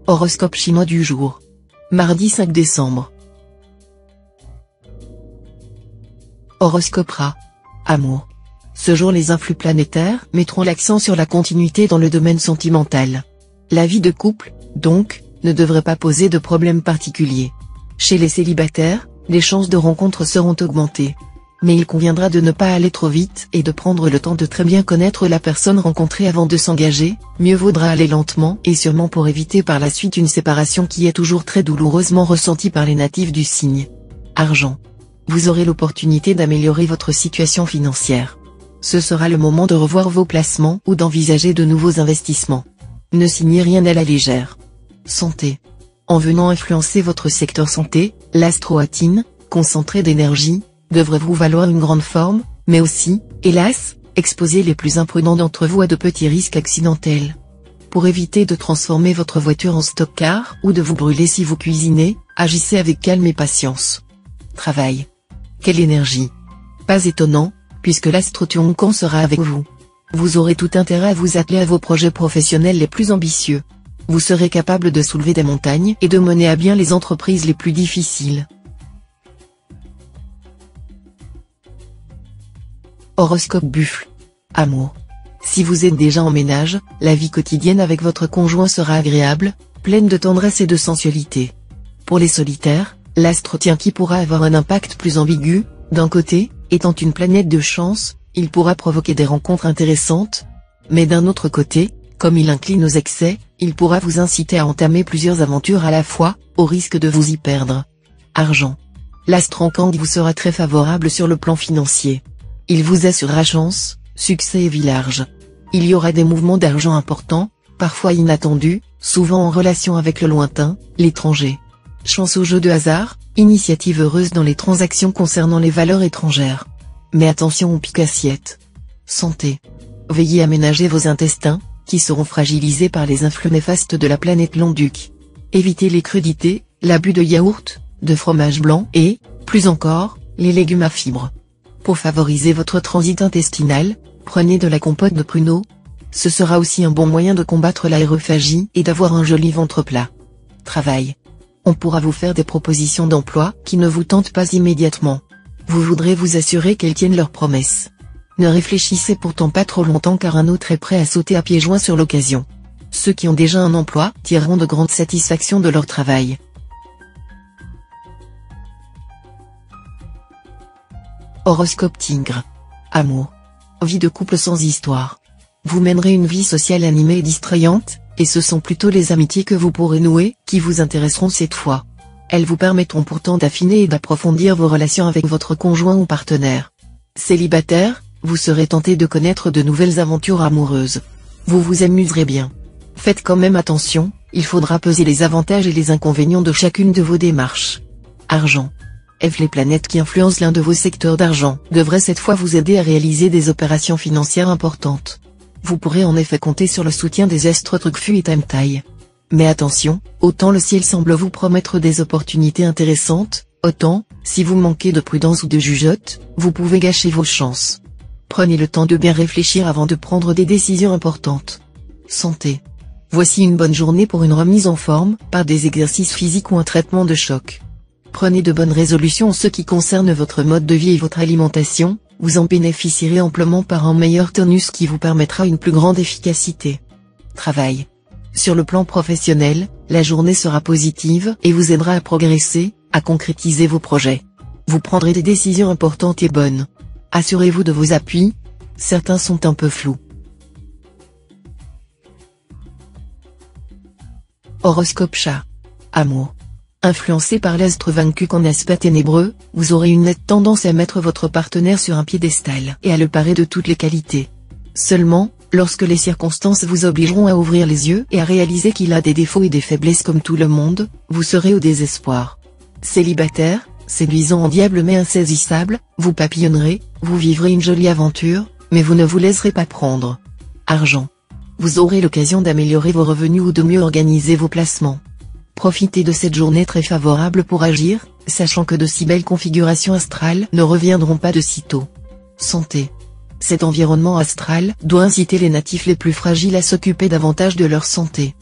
Horoscope chinois du jour. Mardi 5 décembre. Horoscope Ra. Amour. Ce jour, les influx planétaires mettront l'accent sur la continuité dans le domaine sentimental. La vie de couple, donc, ne devrait pas poser de problème particulier. Chez les célibataires, les chances de rencontre seront augmentées. Mais il conviendra de ne pas aller trop vite et de prendre le temps de très bien connaître la personne rencontrée avant de s'engager. Mieux vaudra aller lentement et sûrement pour éviter par la suite une séparation qui est toujours très douloureusement ressentie par les natifs du signe. Argent. Vous aurez l'opportunité d'améliorer votre situation financière. Ce sera le moment de revoir vos placements ou d'envisager de nouveaux investissements. Ne signez rien à la légère. Santé. En venant influencer votre secteur santé, l'astroatine, concentré d'énergie, devrait vous valoir une grande forme, mais aussi, hélas, exposer les plus imprudents d'entre vous à de petits risques accidentels. Pour éviter de transformer votre voiture en stock-car ou de vous brûler si vous cuisinez, agissez avec calme et patience. Travail. Quelle énergie! Pas étonnant, puisque l'astro-Tionkan sera avec vous. Vous aurez tout intérêt à vous atteler à vos projets professionnels les plus ambitieux. Vous serez capable de soulever des montagnes et de mener à bien les entreprises les plus difficiles. Horoscope Buffle. Amour. Si vous êtes déjà en ménage, la vie quotidienne avec votre conjoint sera agréable, pleine de tendresse et de sensualité. Pour les solitaires, l'astre Tianqi pourra avoir un impact plus ambigu. D'un côté, étant une planète de chance, il pourra provoquer des rencontres intéressantes, mais d'un autre côté, comme il incline aux excès, il pourra vous inciter à entamer plusieurs aventures à la fois, au risque de vous y perdre. Argent. L'astre Kang vous sera très favorable sur le plan financier. Il vous assurera chance, succès et vie large. Il y aura des mouvements d'argent importants, parfois inattendus, souvent en relation avec le lointain, l'étranger. Chance au jeu de hasard, initiative heureuse dans les transactions concernant les valeurs étrangères. Mais attention aux piques-assiettes. Santé. Veillez à ménager vos intestins, qui seront fragilisés par les influx néfastes de la planète Londuc. Évitez les crudités, l'abus de yaourt, de fromage blanc et, plus encore, les légumes à fibres. Pour favoriser votre transit intestinal, prenez de la compote de pruneaux. Ce sera aussi un bon moyen de combattre l'aérophagie et d'avoir un joli ventre plat. Travail. On pourra vous faire des propositions d'emploi qui ne vous tentent pas immédiatement. Vous voudrez vous assurer qu'elles tiennent leurs promesses. Ne réfléchissez pourtant pas trop longtemps car un autre est prêt à sauter à pieds joints sur l'occasion. Ceux qui ont déjà un emploi tireront de grandes satisfactions de leur travail. Horoscope Tigre. Amour. Vie de couple sans histoire. Vous mènerez une vie sociale animée et distrayante, et ce sont plutôt les amitiés que vous pourrez nouer qui vous intéresseront cette fois. Elles vous permettront pourtant d'affiner et d'approfondir vos relations avec votre conjoint ou partenaire. Célibataire, vous serez tenté de connaître de nouvelles aventures amoureuses. Vous vous amuserez bien. Faites quand même attention, il faudra peser les avantages et les inconvénients de chacune de vos démarches. Argent. Les planètes qui influencent l'un de vos secteurs d'argent devraient cette fois vous aider à réaliser des opérations financières importantes. Vous pourrez en effet compter sur le soutien des astres Trucfu et Tamtai. Mais attention, autant le ciel semble vous promettre des opportunités intéressantes, autant, si vous manquez de prudence ou de jugeote, vous pouvez gâcher vos chances. Prenez le temps de bien réfléchir avant de prendre des décisions importantes. Santé. Voici une bonne journée pour une remise en forme, par des exercices physiques ou un traitement de choc. Prenez de bonnes résolutions en ce qui concerne votre mode de vie et votre alimentation, vous en bénéficierez amplement par un meilleur tonus qui vous permettra une plus grande efficacité. Travail. Sur le plan professionnel, la journée sera positive et vous aidera à progresser, à concrétiser vos projets. Vous prendrez des décisions importantes et bonnes. Assurez-vous de vos appuis, certains sont un peu flous. Horoscope Chat. Amour. Influencé par l'astre vaincu qu'en aspect ténébreux, vous aurez une nette tendance à mettre votre partenaire sur un piédestal et à le parer de toutes les qualités. Seulement, lorsque les circonstances vous obligeront à ouvrir les yeux et à réaliser qu'il a des défauts et des faiblesses comme tout le monde, vous serez au désespoir. Célibataire, séduisant en diable mais insaisissable, vous papillonnerez, vous vivrez une jolie aventure, mais vous ne vous laisserez pas prendre. Argent. Vous aurez l'occasion d'améliorer vos revenus ou de mieux organiser vos placements. Profitez de cette journée très favorable pour agir, sachant que de si belles configurations astrales ne reviendront pas de sitôt. Santé. Cet environnement astral doit inciter les natifs les plus fragiles à s'occuper davantage de leur santé.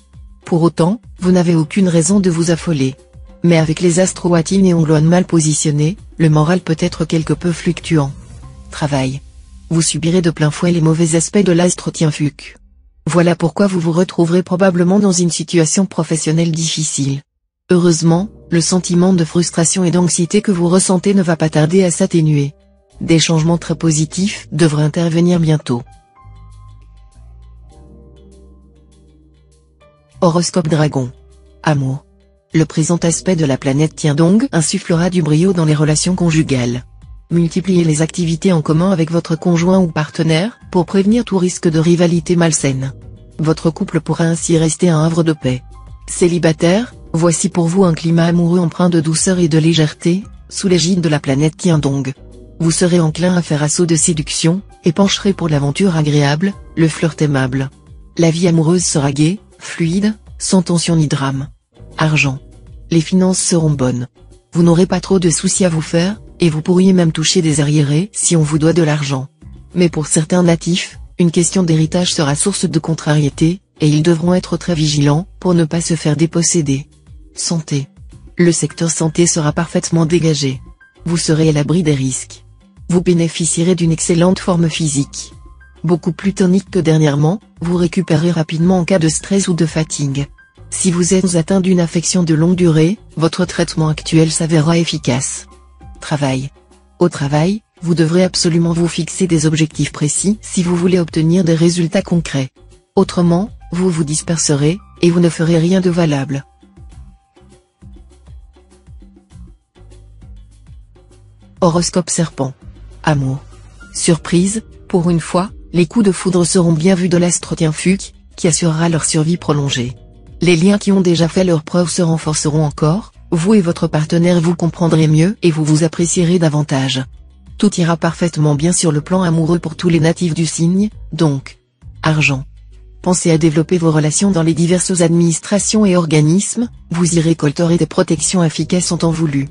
Pour autant, vous n'avez aucune raison de vous affoler. Mais avec les astres Watine et Ongluan mal positionnés, le moral peut être quelque peu fluctuant. Travail. Vous subirez de plein fouet les mauvais aspects de l'astre Tienfuc. Voilà pourquoi vous vous retrouverez probablement dans une situation professionnelle difficile. Heureusement, le sentiment de frustration et d'anxiété que vous ressentez ne va pas tarder à s'atténuer. Des changements très positifs devraient intervenir bientôt. Horoscope Dragon. Amour. Le présent aspect de la planète Tiendong insufflera du brio dans les relations conjugales. Multipliez les activités en commun avec votre conjoint ou partenaire, pour prévenir tout risque de rivalité malsaine. Votre couple pourra ainsi rester un havre de paix. Célibataire, voici pour vous un climat amoureux empreint de douceur et de légèreté, sous l'égide de la planète Tiendong. Vous serez enclin à faire assaut de séduction, et pencherez pour l'aventure agréable, le flirt aimable. La vie amoureuse sera gaie, fluide, sans tension ni drame. Argent. Les finances seront bonnes. Vous n'aurez pas trop de soucis à vous faire, et vous pourriez même toucher des arriérés si on vous doit de l'argent. Mais pour certains natifs, une question d'héritage sera source de contrariété, et ils devront être très vigilants pour ne pas se faire déposséder. Santé. Le secteur santé sera parfaitement dégagé. Vous serez à l'abri des risques. Vous bénéficierez d'une excellente forme physique. Beaucoup plus tonique que dernièrement, vous récupérez rapidement en cas de stress ou de fatigue. Si vous êtes atteint d'une affection de longue durée, votre traitement actuel s'avérera efficace. Travail. Au travail, vous devrez absolument vous fixer des objectifs précis si vous voulez obtenir des résultats concrets. Autrement, vous vous disperserez, et vous ne ferez rien de valable. Horoscope Serpent. Amour. Surprise, pour une fois, les coups de foudre seront bien vus de l'astre Tienfuc, qui assurera leur survie prolongée. Les liens qui ont déjà fait leurs preuves se renforceront encore, vous et votre partenaire vous comprendrez mieux et vous vous apprécierez davantage. Tout ira parfaitement bien sur le plan amoureux pour tous les natifs du signe, donc. Argent. Pensez à développer vos relations dans les diverses administrations et organismes, vous y récolterez des protections efficaces en temps voulu.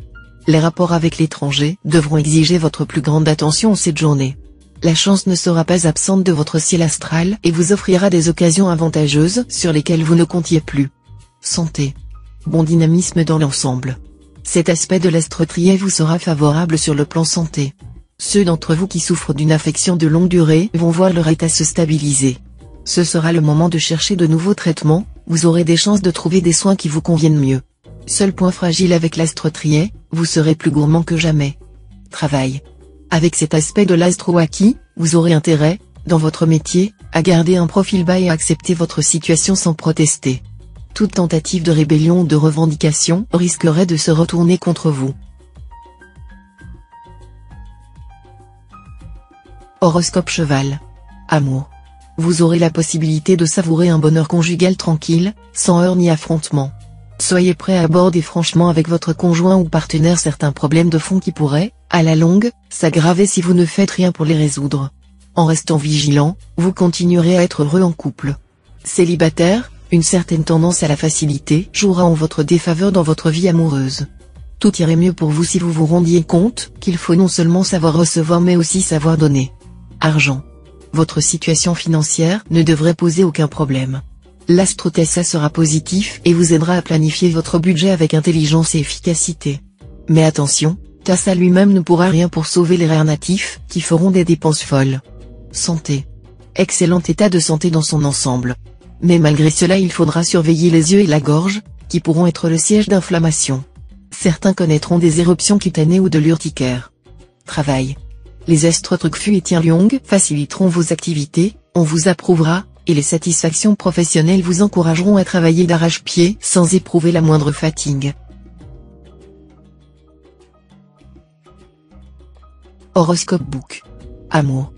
Les rapports avec l'étranger devront exiger votre plus grande attention cette journée. La chance ne sera pas absente de votre ciel astral et vous offrira des occasions avantageuses sur lesquelles vous ne comptiez plus. Santé. Bon dynamisme dans l'ensemble. Cet aspect de l'astre Trier vous sera favorable sur le plan santé. Ceux d'entre vous qui souffrent d'une affection de longue durée vont voir leur état se stabiliser. Ce sera le moment de chercher de nouveaux traitements, vous aurez des chances de trouver des soins qui vous conviennent mieux. Seul point fragile avec l'astre Trier, vous serez plus gourmand que jamais. Travail. Avec cet aspect de l'astre Waki, vous aurez intérêt, dans votre métier, à garder un profil bas et à accepter votre situation sans protester. Toute tentative de rébellion ou de revendication risquerait de se retourner contre vous. Horoscope Cheval. Amour. Vous aurez la possibilité de savourer un bonheur conjugal tranquille, sans heurts ni affrontements. Soyez prêt à aborder franchement avec votre conjoint ou partenaire certains problèmes de fond qui pourraient, à la longue, s'aggraver si vous ne faites rien pour les résoudre. En restant vigilant, vous continuerez à être heureux en couple. Célibataire, une certaine tendance à la facilité jouera en votre défaveur dans votre vie amoureuse. Tout irait mieux pour vous si vous vous rendiez compte qu'il faut non seulement savoir recevoir mais aussi savoir donner. Argent. Votre situation financière ne devrait poser aucun problème. L'astre Tessa sera positif et vous aidera à planifier votre budget avec intelligence et efficacité. Mais attention, Tessa lui-même ne pourra rien pour sauver les rares natifs qui feront des dépenses folles. Santé. Excellent état de santé dans son ensemble. Mais malgré cela il faudra surveiller les yeux et la gorge, qui pourront être le siège d'inflammation. Certains connaîtront des éruptions cutanées ou de l'urticaire. Travail. Les astres Trucfu et Tienliong faciliteront vos activités, on vous approuvera, et les satisfactions professionnelles vous encourageront à travailler d'arrache-pied sans éprouver la moindre fatigue. Horoscope Book. Amour.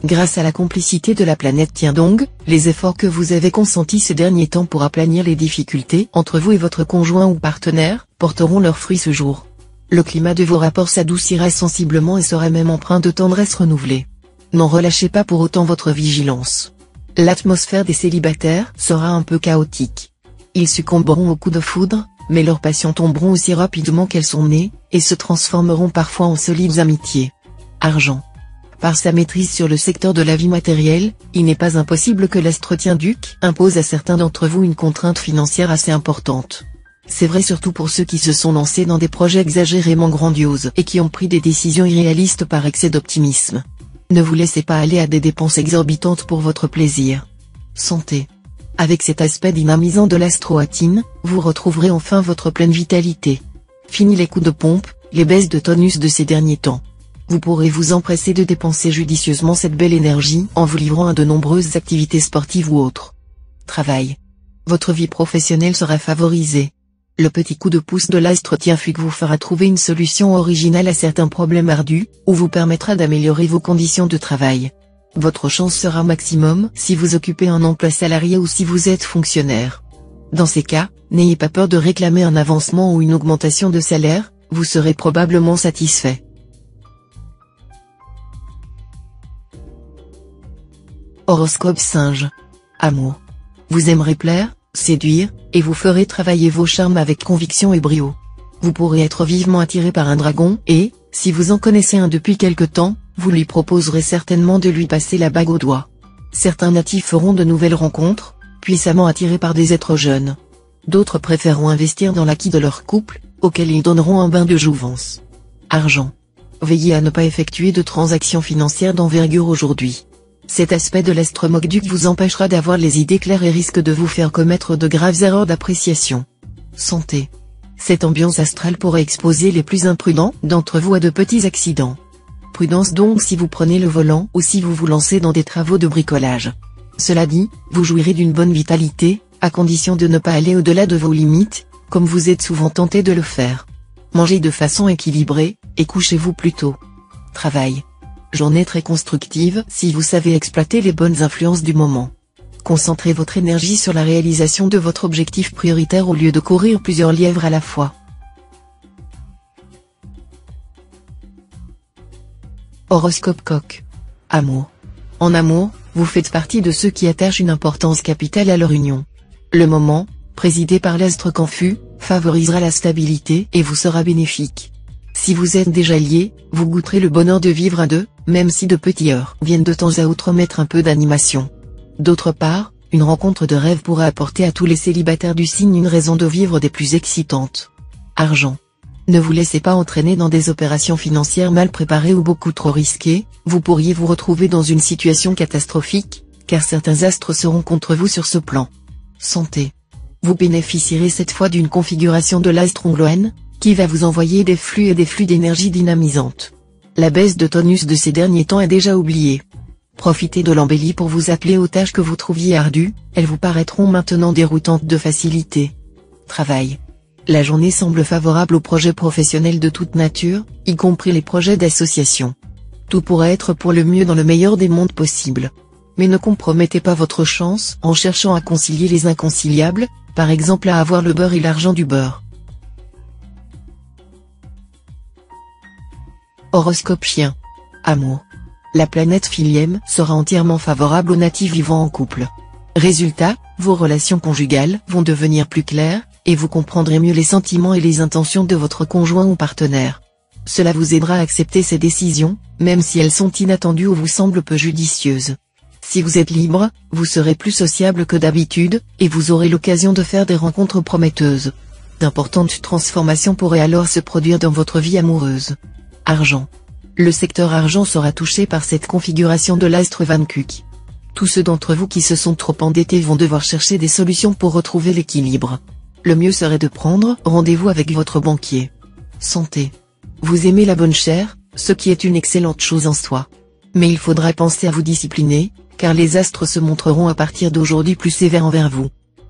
Grâce à la complicité de la planète Tiendong, les efforts que vous avez consentis ces derniers temps pour aplanir les difficultés entre vous et votre conjoint ou partenaire, porteront leurs fruits ce jour. Le climat de vos rapports s'adoucira sensiblement et sera même empreint de tendresse renouvelée. N'en relâchez pas pour autant votre vigilance. L'atmosphère des célibataires sera un peu chaotique. Ils succomberont aux coups de foudre, mais leurs passions tomberont aussi rapidement qu'elles sont nées, et se transformeront parfois en solides amitiés. Argent. Par sa maîtrise sur le secteur de la vie matérielle, il n'est pas impossible que l'astre Tien-Duc impose à certains d'entre vous une contrainte financière assez importante. C'est vrai surtout pour ceux qui se sont lancés dans des projets exagérément grandioses et qui ont pris des décisions irréalistes par excès d'optimisme. Ne vous laissez pas aller à des dépenses exorbitantes pour votre plaisir. Santé. Avec cet aspect dynamisant de l'astro-Atine, vous retrouverez enfin votre pleine vitalité. Fini les coups de pompe, les baisses de tonus de ces derniers temps. Vous pourrez vous empresser de dépenser judicieusement cette belle énergie en vous livrant à de nombreuses activités sportives ou autres. Travail. Votre vie professionnelle sera favorisée. Le petit coup de pouce de l'astre Tien-Fuc vous fera trouver une solution originale à certains problèmes ardus, ou vous permettra d'améliorer vos conditions de travail. Votre chance sera maximum si vous occupez un emploi salarié ou si vous êtes fonctionnaire. Dans ces cas, n'ayez pas peur de réclamer un avancement ou une augmentation de salaire, vous serez probablement satisfait. Horoscope Singe. Amour. Vous aimerez plaire, séduire, et vous ferez travailler vos charmes avec conviction et brio. Vous pourrez être vivement attiré par un dragon et, si vous en connaissez un depuis quelque temps, vous lui proposerez certainement de lui passer la bague au doigt. Certains natifs feront de nouvelles rencontres, puissamment attirés par des êtres jeunes. D'autres préféreront investir dans l'acquis de leur couple, auquel ils donneront un bain de jouvence. Argent. Veillez à ne pas effectuer de transactions financières d'envergure aujourd'hui. Cet aspect de l'astre Mokduk vous empêchera d'avoir les idées claires et risque de vous faire commettre de graves erreurs d'appréciation. Santé. Cette ambiance astrale pourrait exposer les plus imprudents d'entre vous à de petits accidents. Prudence donc si vous prenez le volant ou si vous vous lancez dans des travaux de bricolage. Cela dit, vous jouirez d'une bonne vitalité, à condition de ne pas aller au-delà de vos limites, comme vous êtes souvent tenté de le faire. Mangez de façon équilibrée, et couchez-vous plus tôt. Travail. Journée très constructive si vous savez exploiter les bonnes influences du moment. Concentrez votre énergie sur la réalisation de votre objectif prioritaire au lieu de courir plusieurs lièvres à la fois. Horoscope Coq. Amour. En amour, vous faites partie de ceux qui attachent une importance capitale à leur union. Le moment, présidé par l'astre Canfu, favorisera la stabilité et vous sera bénéfique. Si vous êtes déjà liés, vous goûterez le bonheur de vivre à deux, même si de petits heurts viennent de temps à autre mettre un peu d'animation. D'autre part, une rencontre de rêve pourra apporter à tous les célibataires du signe une raison de vivre des plus excitantes. Argent. Ne vous laissez pas entraîner dans des opérations financières mal préparées ou beaucoup trop risquées, vous pourriez vous retrouver dans une situation catastrophique, car certains astres seront contre vous sur ce plan. Santé. Vous bénéficierez cette fois d'une configuration de l'astre Ongloen, qui va vous envoyer des flux d'énergie dynamisantes. La baisse de tonus de ces derniers temps est déjà oubliée. Profitez de l'embellie pour vous atteler aux tâches que vous trouviez ardues, elles vous paraîtront maintenant déroutantes de facilité. Travail. La journée semble favorable aux projets professionnels de toute nature, y compris les projets d'association. Tout pourrait être pour le mieux dans le meilleur des mondes possibles. Mais ne compromettez pas votre chance en cherchant à concilier les inconciliables, par exemple à avoir le beurre et l'argent du beurre. Horoscope Chien. Amour. La planète Philiem sera entièrement favorable aux natifs vivant en couple. Résultat, vos relations conjugales vont devenir plus claires, et vous comprendrez mieux les sentiments et les intentions de votre conjoint ou partenaire. Cela vous aidera à accepter ces décisions, même si elles sont inattendues ou vous semblent peu judicieuses. Si vous êtes libre, vous serez plus sociable que d'habitude, et vous aurez l'occasion de faire des rencontres prometteuses. D'importantes transformations pourraient alors se produire dans votre vie amoureuse. Argent. Le secteur argent sera touché par cette configuration de l'astre Vankuk. Tous ceux d'entre vous qui se sont trop endettés vont devoir chercher des solutions pour retrouver l'équilibre. Le mieux serait de prendre rendez-vous avec votre banquier. Santé. Vous aimez la bonne chère, ce qui est une excellente chose en soi. Mais il faudra penser à vous discipliner, car les astres se montreront à partir d'aujourd'hui plus sévères envers vous.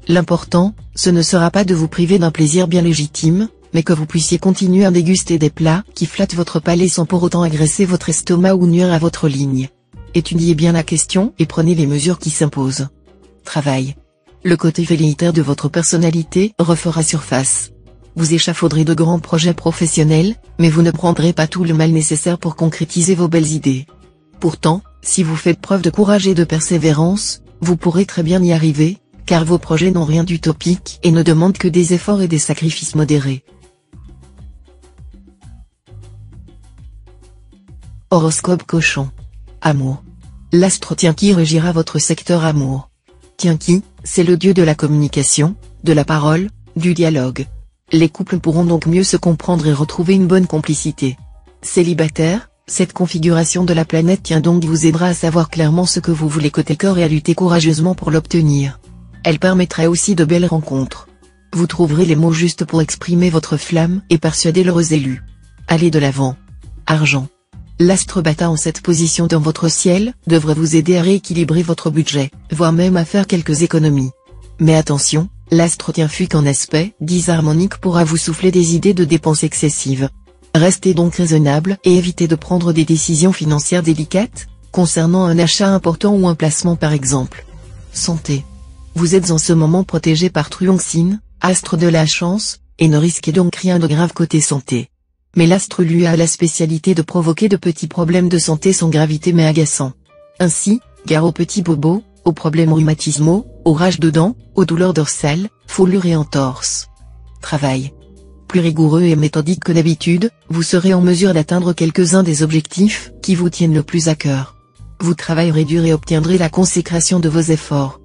L'important, ce ne sera pas de vous priver d'un plaisir bien légitime, mais que vous puissiez continuer à déguster des plats qui flattent votre palais sans pour autant agresser votre estomac ou nuire à votre ligne. Étudiez bien la question et prenez les mesures qui s'imposent. Travail. Le côté velléitaire de votre personnalité refera surface. Vous échafauderez de grands projets professionnels, mais vous ne prendrez pas tout le mal nécessaire pour concrétiser vos belles idées. Pourtant, si vous faites preuve de courage et de persévérance, vous pourrez très bien y arriver, car vos projets n'ont rien d'utopique et ne demandent que des efforts et des sacrifices modérés. Horoscope Cochon. Amour. L'astre Tienki régira votre secteur amour. Tienki, c'est le dieu de la communication, de la parole, du dialogue. Les couples pourront donc mieux se comprendre et retrouver une bonne complicité. Célibataire, cette configuration de la planète Tien donc vous aidera à savoir clairement ce que vous voulez côté corps et à lutter courageusement pour l'obtenir. Elle permettrait aussi de belles rencontres. Vous trouverez les mots justes pour exprimer votre flamme et persuader l'heureux élu. Allez de l'avant. Argent. L'astre Bata en cette position dans votre ciel devrait vous aider à rééquilibrer votre budget, voire même à faire quelques économies. Mais attention, l'astre Tien fuit qu'en aspect disharmonique pourra vous souffler des idées de dépenses excessives. Restez donc raisonnable et évitez de prendre des décisions financières délicates, concernant un achat important ou un placement par exemple. Santé. Vous êtes en ce moment protégé par Truongsin, astre de la chance, et ne risquez donc rien de grave côté santé. Mais l'astre lui a la spécialité de provoquer de petits problèmes de santé sans gravité mais agaçants. Ainsi, gare aux petits bobos, aux problèmes rhumatismaux, aux rages de dents, aux douleurs dorsales, foulures et entorses. Travail. Plus rigoureux et méthodique que d'habitude, vous serez en mesure d'atteindre quelques-uns des objectifs qui vous tiennent le plus à cœur. Vous travaillerez dur et obtiendrez la consécration de vos efforts.